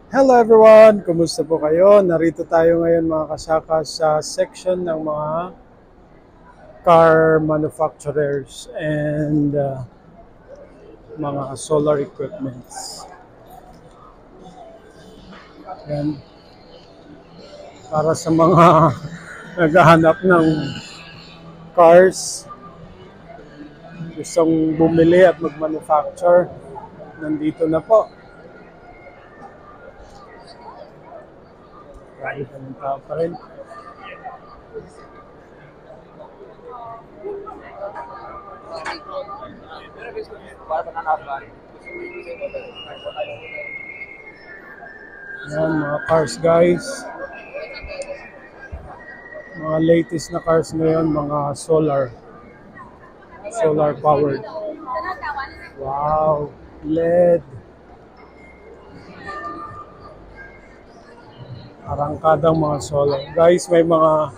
Hello everyone! Kumusta po kayo? Narito tayo ngayon mga kasaka sa section ng mga car manufacturers and mga solar equipments. Yan. Para sa mga naghahanap ng cars, gustong bumili at mag-manufacture, nandito na po. Marami pa ng tao pa rin. Yan, mga cars guys. Mga latest na cars ngayon, mga solar powered. Wow, LED. Arangkadang mga solar. Guys, may mga,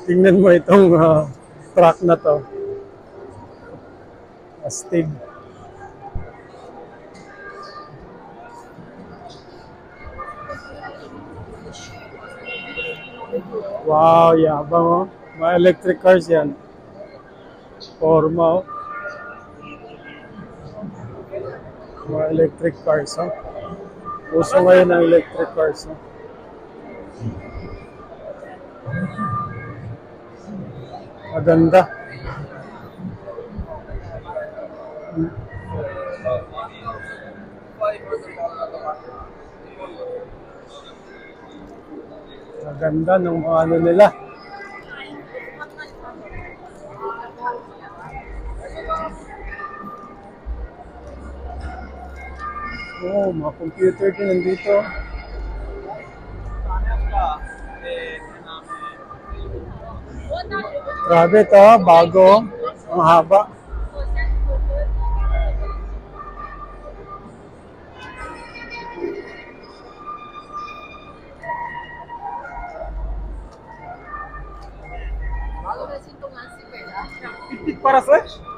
tingnan mo itong truck na to. Astig. Wow, yabang oh. Mga electric cars yan. Forma oh. Mga electric cars oh. Uso ngayon ang electric cars oh. Maganda. Maganda ng mga ano nila. Oh, mga computer din nandito. Grabe to, bago. Ang haba. Para Switch?